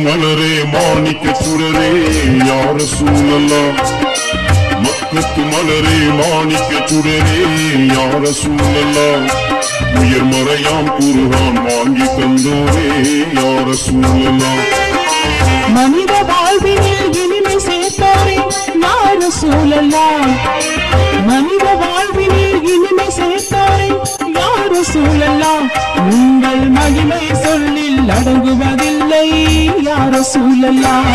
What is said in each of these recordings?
மலரே மாணிக்க சுடரே யா ரசூலல்லாஹ் மக்கத்து மலரே மாணிக்க சுடரே யா ரசூலல்லாஹ் உயர் மறையாம் குர்ஆன் வாங்கி தந்தோரே யா ரசூலல்லாஹ் மனித வாழ்வினில் இனிமை சேர்த்தாரே யா ரசூலல்லாஹ் மனித வாழ்வினில் இனிமை சேர்த்தாரே யா ரசூலல்லாஹ் உங்கள் மகிமை சொல்லில் அடங்குவதில்லை யா ரசூலல்லாஹ்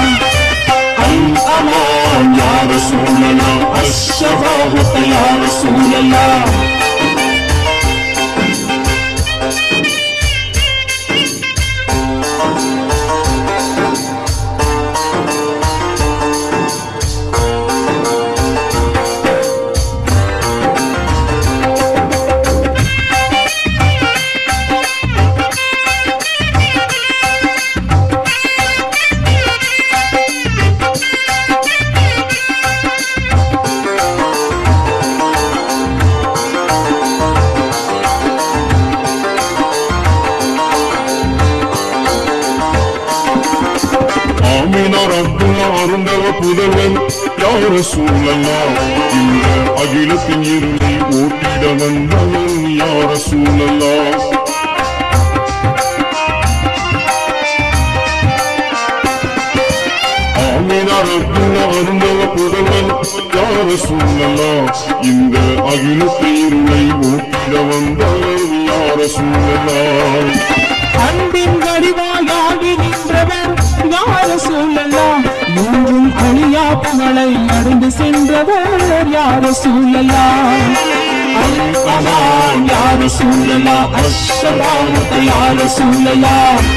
அல் அமான் யா ரசூலல்லாஹ் அஷ்ஷஃபாஅத் யா ரசூலல்லாஹ் புதல்வன் யா ரசூலல்லாஹ் இந்த அகிலத்தின் இருளை ஓட்டிட வந்தவன் யா ரசூலல்லாஹ் அருந்தவ புதல்வன் யா ரசூலல்லாஹ் இந்த அகிலத்தின் இருளை ஓட்டிட வந்தவன் யா ரசூலல்லாஹ் அன்பின் வடிவாயாகி நின்றவர் யா ரசூலல்லாஹ் மூன்றும் அழியா புகழை அடைந்து சென்றவர் யா ரசூலல்லாஹ் அல் அமான் யா ரசூலல்லாஹ் அஷ்ஷஃபாஅத் யா ரசூலல்லாஹ்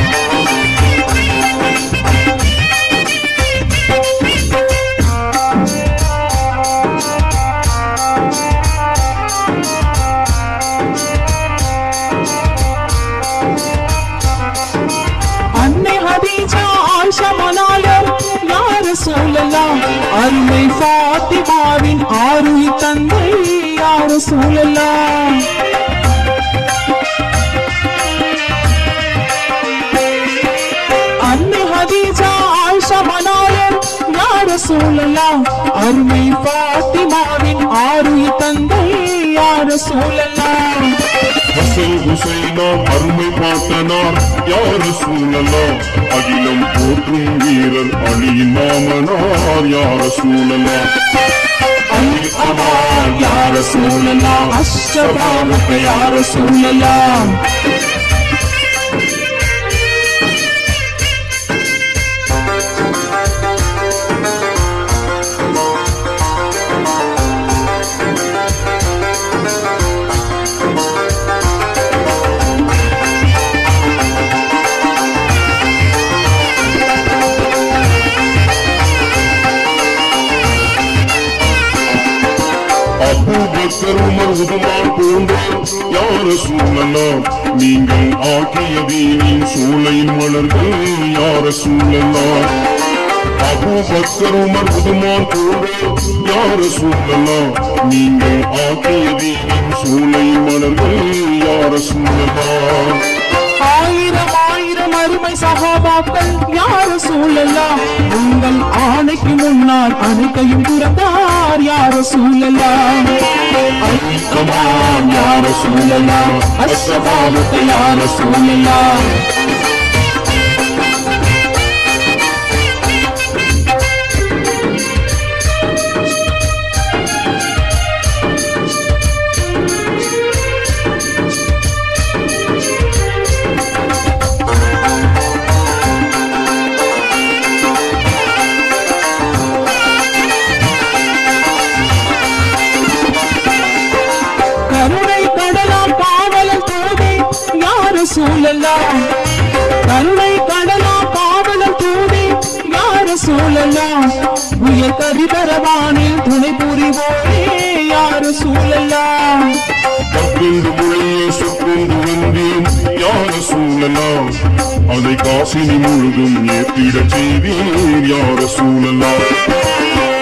அருமை ஃபாத்திமாவின் ஆருயி தந்தை யா ரசூலல்லாஹ் அன்னை ஹதீஜா ஆயிஷா மனாயர் யா ரசூலல்லாஹ் அருமை ஃபாத்திமாவின் ஆருயி தந்தை யா ரசூலல்லாஹ் ஹசன் ஹுசைனார் அருமை பாட்டனார் யா ரசூலல்லாஹ் அகிலம் போற்றும் வீரர் அலியின் மாமனார் யா ரசூலல்லாஹ் அல் அமான் யா ரசூலல்லாஹ் அஷ்ஷஃபாஅத் யா ரசூலல்லாஹ் அபூபக்கர் உமர் உதுமான் போன்றோர் யா ரசூலல்லாஹ் நீங்கள் ஆக்கிய தீனின் சூளையின் மலர்கள் யா ரசூலல்லாஹ் அபூபக்கர் உமர் உதுமான் போன்றோர் யா ரசூலல்லாஹ் நீங்கள் ஆக்கிய தீனின் சூளையின் மலர்கள் யா ரசூலல்லாஹ் ஆயிரம் ஆயிரம் அருமை சஹாபாக்கள் யா ரசூலல்லாஹ் உங்கள் ஆணைக்கு முன்னால் அனைத்தையும் துறந்தார் யா ரசூலல்லாஹ் அல் அமான் யா ரசூலல்லாஹ் அஷ்ஷஃபாஅத் யா ரசூலல்லாஹ் கருணை கடலா காவலர் தூதி யா ரசூலல்லாஹ் உயர் கரிபரவானில் துணை புரிவோரே யா ரசூலல்லாஹ் பக்குண்டு முறையே சொற்கொண்டு வந்தேன் யா ரசூலல்லாஹ் அதை காசினி முழுதும் ஏற்றிடச் செய்தீர் யா ரசூலல்லாஹ்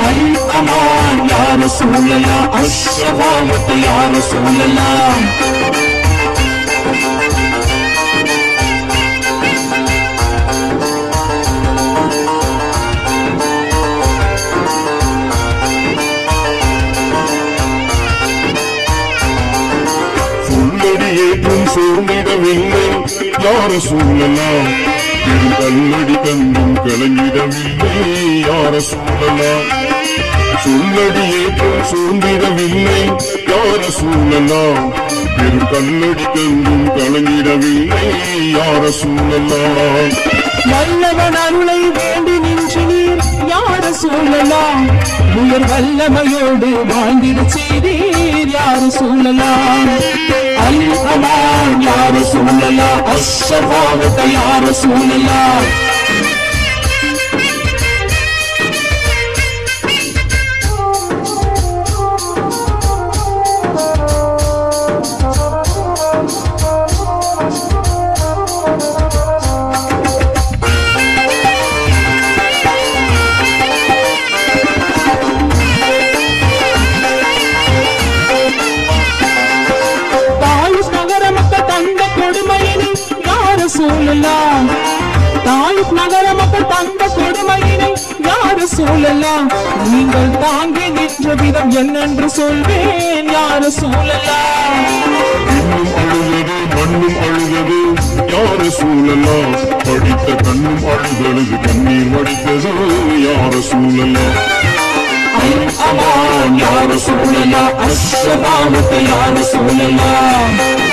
அல் அமான் யா ரசூலல்லாஹ் அஷ்ஷஃபாஅத் யா ரசூலல்லாஹ் சொல்லிடவில்லை யார சூழலாம் பெரும் கல்லடி கண்டும் கலங்கிடவில்லை யார சூழலாம் சொல்லடியேற்றம் சூழ்ந்திடவில்லை யார சூழலாம் பெரும் கல்லடி கண்டும் கலங்கிடவில்லை யார சூழலாம் வல்லவன் அருளை வேண்டி நின்று நீர் யார சூழலாம் உயர் வல்லமையோடு வாழ்ந்திட செய்தீர் யார சூழலாம் அல் அமான் யார சூழலாம் அஷ்ஷபாவத்தை யார சூழலாம் சூழலாம் தாயிப் நகர மக்கள் தந்த கொடுமையினை யாரு சூழலாம் நீங்கள் தாங்கி நின்ற விதம் என்னென்று சொல்வேன் யாரு சூழலாம் இன்னும் அழுதது மண்ணும் அழுதது யார சூழலாம் படித்த கண்ணும் அழுதழுது கண்ணீர் வடித்தது யார சூழலாம் அல் அமான் யார சூழலாம் அஷ்ஷபாவத்தை யார சூழலாம்